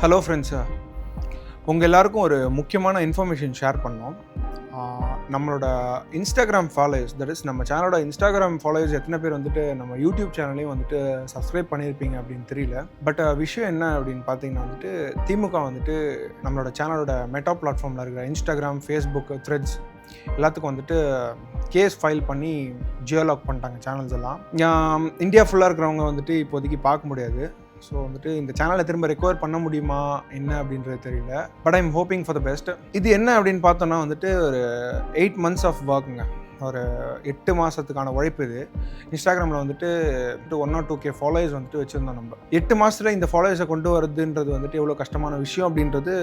Hello ஃப்ரெண்ட்ஸா, உங்கள் எல்லாருக்கும் ஒரு முக்கியமான இன்ஃபர்மேஷன் ஷேர் பண்ணோம். நம்மளோட இன்ஸ்டாகிராம் ஃபாலோயர்ஸ், தட் இஸ் நம்ம சேனலோட இன்ஸ்டாகிராம் ஃபாலோயர்ஸ் எத்தனை பேர் வந்துட்டு நம்ம யூடியூப் சேனலையும் வந்துட்டு சப்ஸ்கிரைப் பண்ணியிருப்பீங்க அப்படின்னு தெரியல. பட் விஷயம் என்ன அப்படின்னு பார்த்தீங்கன்னா வந்துட்டு திமுக வந்துட்டு நம்மளோட சேனலோட மெட்டா பிளாட்ஃபார்மில் இருக்கிற இன்ஸ்டாகிராம், ஃபேஸ்புக், த்ரெட்ஸ் எல்லாத்துக்கும் வந்துட்டு கேஸ் ஃபைல் பண்ணி ஜியோலாக் பண்ணிட்டாங்க சேனல்ஸ் எல்லாம். இந்தியா ஃபுல்லாக இருக்கிறவங்க வந்துட்டு இப்போதைக்கு பார்க்க முடியாது. ஸோ வந்துட்டு இந்த சேனலை திரும்ப ரெக்கவர் பண்ண முடியுமா என்ன அப்படின்றது தெரியல. But I'm hoping for the best. இது என்ன அப்படின்னு பார்த்தோன்னா வந்துட்டு ஒரு 8 months ஆஃப் ஒர்க்குங்க. ஒரு 8 மாதத்துக்கான உழைப்பு இது. இன்ஸ்டாகிராமில் வந்துட்டு 1 or 2K ஃபாலோயர்ஸ் வந்துட்டு வச்சுருந்தோம். நம்ம 8 மாதத்தில் இந்த ஃபாலோயர்ஸை கொண்டு வரதுன்றது வந்துட்டு எவ்வளோ கஷ்டமான விஷயம் அப்படின்றது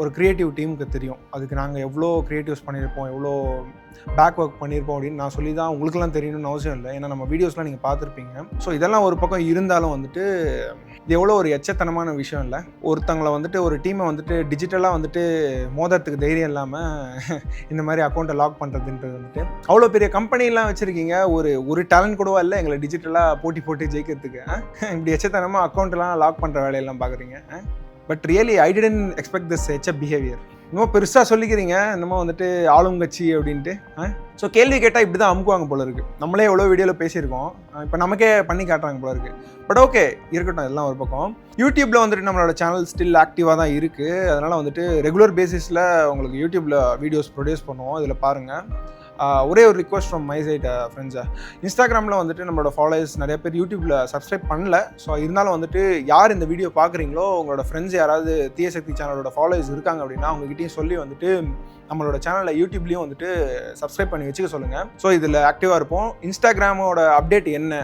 ஒரு க்ரியேட்டிவ் டீமுக்கு தெரியும். அதுக்கு நாங்கள் எவ்வளோ க்ரியேட்டிவ்ஸ் பண்ணியிருப்போம், எவ்வளோ பேக் ஒர்க் பண்ணியிருப்போம் அப்படின்னு நான் சொல்லி தான் உங்களுக்குலாம் தெரியணும்னு அவசியம் இல்லை. ஏன்னா நம்ம வீடியோஸ்லாம் நீங்கள் பார்த்துருப்பீங்க. ஸோ இதெல்லாம் ஒரு பக்கம் இருந்தாலும் வந்துட்டு இது எவ்வளோ ஒரு எச்சத்தனமான விஷயம் இல்லை. ஒருத்தங்களை வந்துட்டு ஒரு டீமை வந்துட்டு டிஜிட்டலாக வந்துட்டு மோதறதுக்கு தைரியம் இல்லாமல் இந்த மாதிரி அக்கௌண்ட்டை லாக் பண்ணுறதுன்றது வந்துட்டு அவ்வளோ பெரிய கம்பெனிலாம் வச்சுருக்கீங்க. ஒரு டேலண்ட் கூடவா இல்லை எங்களை டிஜிட்டலாக போட்டு ஜெயிக்கிறதுக்கு? இப்படி எச்சத்தனமாக அக்கௌண்ட்டெல்லாம் லாக் பண்ணுற வேலையெல்லாம் பார்க்குறீங்க. But really I didn't expect this எச்சப் பிஹேவியர். இன்னும் பெருசாக சொல்லிக்கிறீங்க இன்னமும் வந்துட்டு ஆளுங்கட்சி அப்படின்ட்டு. ஸோ கேள்வி கேட்டால் இப்படி தான் அமுக்குவாங்க போல இருக்குது. நம்மளே எவ்வளோ வீடியோவில் பேசியிருக்கோம், இப்போ நமக்கே பண்ணி காட்டுறாங்க போல இருக்குது. பட் ஓகே, இருக்கட்டும், எல்லாம் ஒரு பக்கம். யூடியூப்பில் வந்துட்டு நம்மளோட சேனல் ஸ்டில் ஆக்டிவாக தான் இருக்குது. அதனால் வந்துட்டு ரெகுலர் பேசிஸில் உங்களுக்கு யூடியூப்பில் வீடியோஸ் ப்ரொடியூஸ் பண்ணுவோம். இதில் பாருங்கள். ஒரே ஒரு ரிக்வஸ்ட் ஃப்ரம் மை சைட் ஃப்ரெண்ட்ஸை, இன்ஸ்டாகிராமில் வந்துட்டு நம்மளோட ஃபாலோயர்ஸ் நிறைய பேர் யூடியூப்பில் சப்ஸ்கிரைப் பண்ணல. ஸோ இருந்தாலும் வந்துட்டு யார் இந்த வீடியோ பார்க்குறீங்களோ உங்களோட ஃப்ரெண்ட்ஸ் யாராவது தீயசக்தி சேனலோட ஃபாலோயர்ஸ் இருக்காங்க அப்படின்னா அவங்ககிட்டையும் சொல்லி வந்துட்டு நம்மளோட சேனலில் யூடியூப்லேயும் வந்துட்டு சப்ஸ்கிரைப் பண்ணி வச்சுக்க சொல்லுங்கள். ஸோ இதில் ஆக்டிவாக இருப்போம். இன்ஸ்டாகிராமோட அப்டேட் என்ன,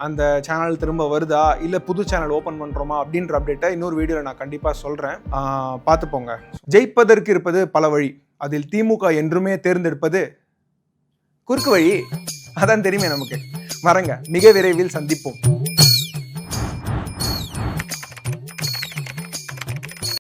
அந்த சேனல் திரும்ப வருதா இல்லை புது சேனல் ஓப்பன் பண்ணுறோமா அப்படின்ற அப்டேட்டை இன்னொரு வீடியோவில் நான் கண்டிப்பாக சொல்கிறேன். பார்த்துப்போங்க. ஜெயிப்பதற்கு இருப்பது பல வழி, அதில் திமுக என்றுமே தேர்ந்தெடுப்பது குறுக்கு வழி. அதான் தெரியுமே நமக்கு. வரங்க, மிக விரைவில் சந்திப்போம்.